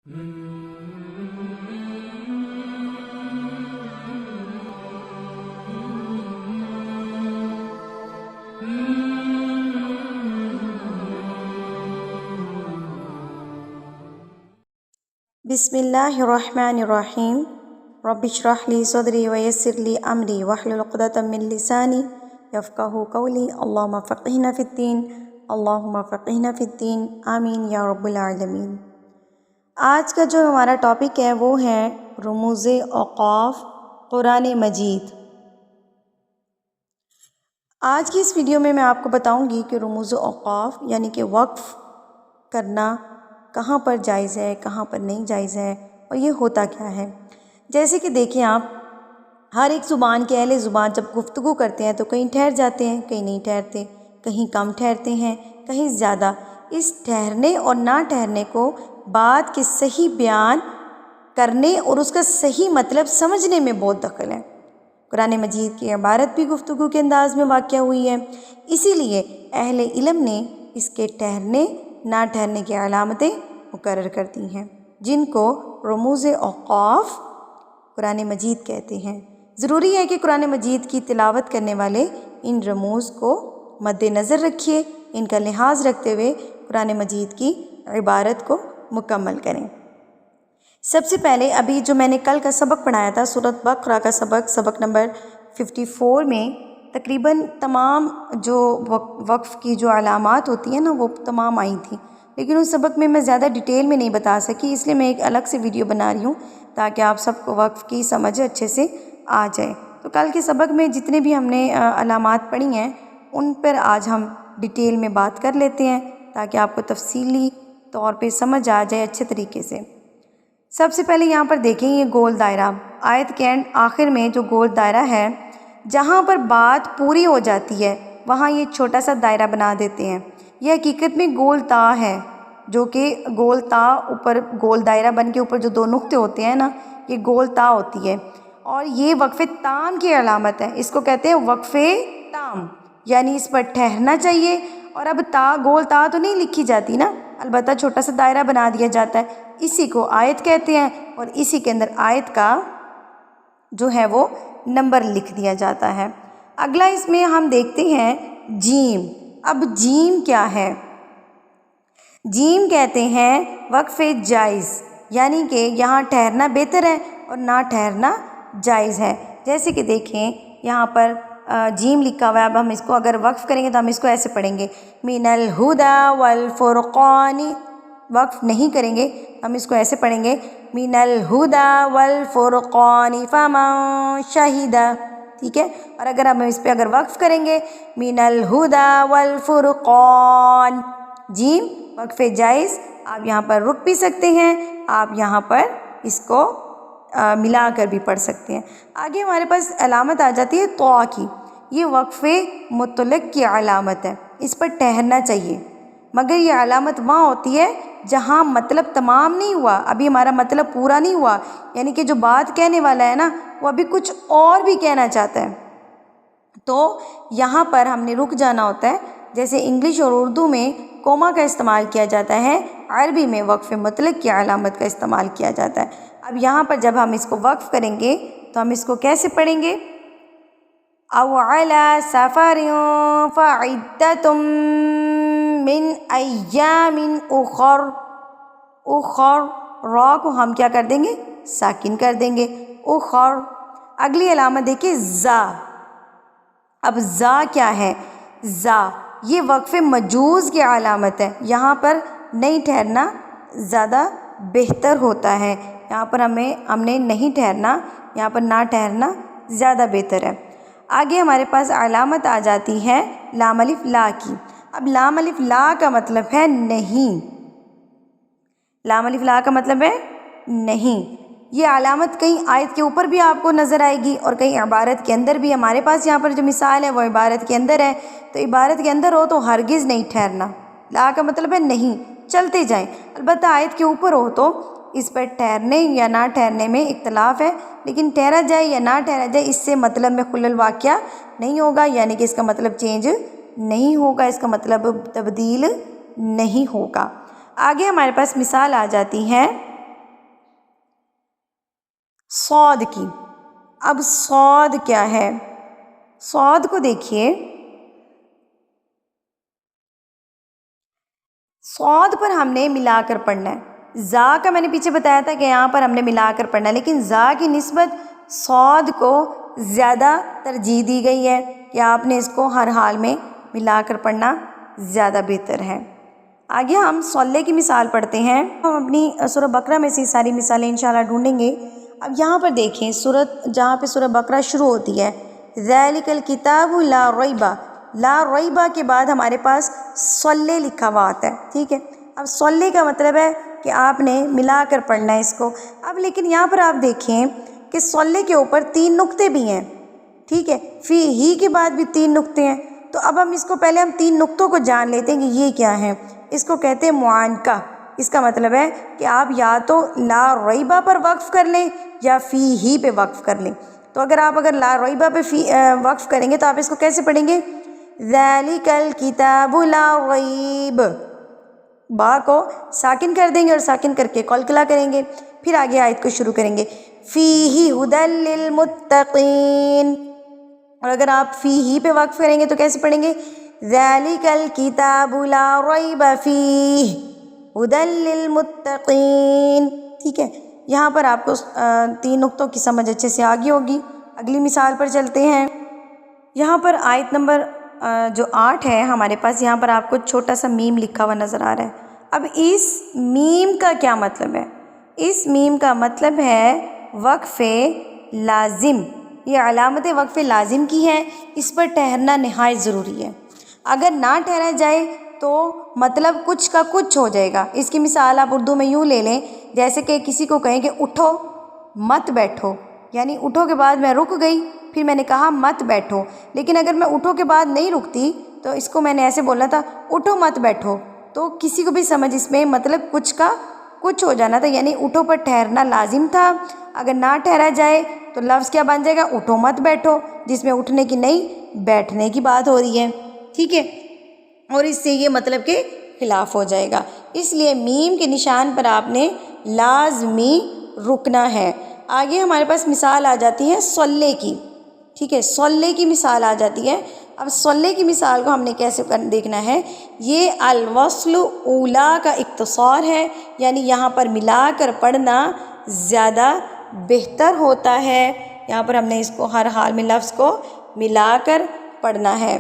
بسم اللہ الرحمن الرحیم رب اشرح لی صدری ویسر لی امری واحلل عقدۃ من لسانی یفقہوا قولی اللہم فقہنا فی الدین اللہم فقہنا فی الدین آمین یا رب العالمین۔ آج کا جو ہمارا ٹاپک ہے وہ ہے رموز اوقاف قرآن مجید۔ آج کی اس ویڈیو میں آپ کو بتاؤں گی کہ رموز اوقاف یعنی کہ وقف کرنا کہاں پر جائز ہے، کہاں پر نہیں جائز ہے، اور یہ ہوتا کیا ہے۔ جیسے کہ دیکھیں آپ، ہر ایک زبان کے اہل زبان جب گفتگو کرتے ہیں تو کہیں ٹھہر جاتے ہیں، کہیں نہیں ٹھہرتے، کہیں کم ٹھہرتے ہیں، کہیں زیادہ۔ اس ٹھہرنے اور نہ ٹھہرنے کو بات کے صحیح بیان کرنے اور اس کا صحیح مطلب سمجھنے میں بہت دخل ہے۔ قرآن مجید کی عبارت بھی گفتگو کے انداز میں واقع ہوئی ہے، اسی لیے اہل علم نے اس کے ٹھہرنے نہ ٹھہرنے کی علامتیں مقرر کر دی ہیں، جن کو رموز اوقاف قرآن مجید کہتے ہیں۔ ضروری ہے کہ قرآن مجید کی تلاوت کرنے والے ان رموز کو مد نظر رکھیے، ان کا لحاظ رکھتے ہوئے قرآن مجید کی عبارت کو مکمل کریں۔ سب سے پہلے ابھی جو میں نے کل کا سبق پڑھایا تھا، سورۃ بقرہ کا سبق نمبر 54 میں تقریباً تمام جو وقف کی جو علامات ہوتی ہیں نا وہ تمام آئی تھیں، لیکن اس سبق میں زیادہ ڈیٹیل میں نہیں بتا سکی، اس لیے میں ایک الگ سے ویڈیو بنا رہی ہوں تاکہ آپ سب کو وقف کی سمجھ اچھے سے آ جائے۔ تو کل کے سبق میں جتنے بھی ہم نے علامات پڑھی ہیں ان پر آج ہم ڈیٹیل میں بات کر لیتے ہیں تاکہ آپ کو تفصیلی طور پہ سمجھ آ جائے اچھے طریقے سے۔ سب سے پہلے یہاں پر دیکھیں یہ گول دائرہ، آیت کے آخر میں جو گول دائرہ ہے، جہاں پر بات پوری ہو جاتی ہے وہاں یہ چھوٹا سا دائرہ بنا دیتے ہیں۔ یہ حقیقت میں گول تا ہے، جو کہ گول تا اوپر گول دائرہ بن کے اوپر جو دو نقطے ہوتے ہیں نا، یہ گول تا ہوتی ہے، اور یہ وقف تام کی علامت ہے۔ اس کو کہتے ہیں وقف تام، یعنی اس پر ٹھہرنا چاہیے۔ اور اب گول تا تو نہیں لکھی جاتی نا، البتہ چھوٹا سا دائرہ بنا دیا جاتا ہے، اسی کو آیت کہتے ہیں، اور اسی کے اندر آیت کا جو ہے وہ نمبر لکھ دیا جاتا ہے۔ اگلا اس میں ہم دیکھتے ہیں جیم۔ اب جیم کیا ہے؟ جیم کہتے ہیں وقف جائز، یعنی کہ یہاں ٹھہرنا بہتر ہے اور نہ ٹھہرنا جائز ہے۔ جیسے کہ دیکھیں یہاں پر جیم لکھا ہوا ہے، اب ہم اس کو اگر وقف کریں گے تو ہم اس کو ایسے پڑھیں گے، من الہدی والفرقان۔ وقف نہیں کریں گے ہم اس کو ایسے پڑھیں گے، من الہدی والفرقان فمن شہد، ٹھیک ہے؟ اور اگر ہم اس پہ اگر وقف کریں گے، من الہدی والفرقان، جیم وقف جائز، آپ یہاں پر رک بھی سکتے ہیں، آپ یہاں پر اس کو ملا کر بھی پڑھ سکتے ہیں۔ آگے ہمارے پاس علامت آ جاتی ہے طا کی، یہ وقف مطلق کی علامت ہے، اس پر ٹھہرنا چاہیے، مگر یہ علامت وہاں ہوتی ہے جہاں مطلب تمام نہیں ہوا، ابھی ہمارا مطلب پورا نہیں ہوا، یعنی کہ جو بات کہنے والا ہے نا وہ ابھی کچھ اور بھی کہنا چاہتا ہے، تو یہاں پر ہم نے رک جانا ہوتا ہے۔ جیسے انگلش اور اردو میں کوما کا استعمال کیا جاتا ہے، عربی میں وقف مطلق کی علامت کا استعمال کیا جاتا ہے۔ اب یہاں پر جب ہم اس کو وقف کریں گے تو ہم اس کو کیسے پڑھیں گے؟ او علی سفر فعدۃ من ایام اخر، اخر را کو ہم کیا کر دیں گے؟ ساکن کر دیں گے، اخر۔ اگلی علامت دیکھیں زا۔ اب زا کیا ہے؟ زا یہ وقف مجوز کی علامت ہے، یہاں پر نہیں ٹھہرنا زیادہ بہتر ہوتا ہے، یہاں پر ہم نے نہیں ٹھہرنا، یہاں پر نہ ٹھہرنا زیادہ بہتر ہے۔ آگے ہمارے پاس علامت آ جاتی ہے لام الف لا کی۔ اب لام الف لا کا مطلب ہے نہیں، لام الف لا کا مطلب ہے نہیں۔ یہ علامت کہیں آیت کے اوپر بھی آپ کو نظر آئے گی اور کہیں عبارت کے اندر بھی۔ ہمارے پاس یہاں پر جو مثال ہے وہ عبارت کے اندر ہے، تو عبارت کے اندر ہو تو ہرگز نہیں ٹھہرنا، لا کا مطلب ہے نہیں، چلتے جائیں۔ البتہ آیت کے اوپر ہو تو اس پر ٹھہرنے یا نہ ٹھہرنے میں اختلاف ہے، لیکن ٹھہرا جائے یا نہ ٹھہرا جائے اس سے مطلب میں خلل واقعہ نہیں ہوگا، یعنی کہ اس کا مطلب چینج نہیں ہوگا، اس کا مطلب تبدیل نہیں ہوگا۔ آگے ہمارے پاس مثال آ جاتی ہے صاد کی. اب صاد کیا ہے؟ صاد کو دیکھیے، صاد پر ہم نے ملا کر پڑھنا ہے. زا کا میں نے پیچھے بتایا تھا کہ یہاں پر ہم نے ملا کر پڑھنا ہے، لیکن زا کی نسبت صاد کو زیادہ ترجیح دی گئی ہے کہ آپ نے اس کو ہر حال میں ملا کر پڑھنا زیادہ بہتر ہے. آگے ہم صلے کی مثال پڑھتے ہیں. ہم اپنی سورہ بقرہ میں سے ساری مثالیں انشاءاللہ ڈھونڈیں گے. اب یہاں پر دیکھیں سورت جہاں پہ سورہ بقرہ شروع ہوتی ہے، ذالک الکتاب لا ریب، لا ریب کے بعد ہمارے پاس صلے لکھا ہوا آتا ہے. ٹھیک ہے، اب صلے کا مطلب ہے کہ آپ نے ملا کر پڑھنا ہے اس کو. اب لیکن یہاں پر آپ دیکھیں کہ صلے کے اوپر 3 نقطے بھی ہیں. ٹھیک ہے، فی ہی کے بعد بھی 3 نقطے ہیں. تو اب ہم اس کو پہلے 3 نقطوں کو جان لیتے ہیں کہ یہ کیا ہے. اس کو کہتے ہیں معانکہ. اس کا مطلب ہے کہ آپ یا تو لا ریبہ پر وقف کر لیں یا فی ہی پہ وقف کر لیں. تو اگر لا ریبہ پہ وقف کریں گے تو آپ اس کو کیسے پڑھیں گے؟ ذالک الکتاب لا ریب. با کو ساکن کر دیں گے اور ساکن کر کے قلقلہ کریں گے. پھر آگے آیت کو شروع کریں گے، فیہ ھدی للمتقین. اور اگر آپ فی ہی پہ وقف کریں گے تو کیسے پڑھیں گے؟ ذالک الکتاب لا ریب فیہ ھدی للمتقین. ٹھیک ہے، یہاں پر آپ کو 3 نقطوں کی سمجھ اچھے سے آگی ہوگی. اگلی مثال پر چلتے ہیں. یہاں پر آیت نمبر جو 8 ہے ہمارے پاس، یہاں پر آپ کو چھوٹا سا میم لکھا ہوا نظر آ رہا ہے. اب اس میم کا کیا مطلب ہے؟ اس میم کا مطلب ہے وقف لازم. یہ علامت وقف لازم کی ہے، اس پر ٹھہرنا نہایت ضروری ہے. اگر نہ ٹھہرا جائے تو مطلب کچھ کا کچھ ہو جائے گا. اس کی مثال آپ اردو میں یوں لے لیں، جیسے کہ کسی کو کہیں کہ اٹھو مت بیٹھو، یعنی اٹھو کے بعد میں رک گئی، پھر میں نے کہا مت بیٹھو. لیکن اگر میں اٹھو کے بعد نہیں رکتی تو اس کو میں نے ایسے بولنا تھا، اٹھو مت بیٹھو. تو کسی کو بھی سمجھ اس میں مطلب کچھ کا کچھ ہو جانا تھا، یعنی اٹھو پر ٹھہرنا لازم تھا. اگر نہ ٹھہرا جائے تو لفظ کیا بن جائے گا؟ اٹھو مت بیٹھو، جس میں اٹھنے کی نہیں بیٹھنے کی بات ہو رہی ہے. ٹھیک ہے، اور اس سے یہ مطلب کے خلاف ہو جائے گا. اس لیے میم کے نشان پر آپ نے لازمی رکنا ہے. آگے ہمارے پاس مثال آ جاتی ہے صلے کی. ٹھیک ہے، صلے کی مثال آ جاتی ہے. اب صلے کی مثال کو ہم نے کیسے دیکھنا ہے؟ یہ الوصل اولا کا اختصار ہے، یعنی یہاں پر ملا کر پڑھنا زیادہ بہتر ہوتا ہے. یہاں پر ہم نے اس کو ہر حال میں لفظ کو ملا کر پڑھنا ہے.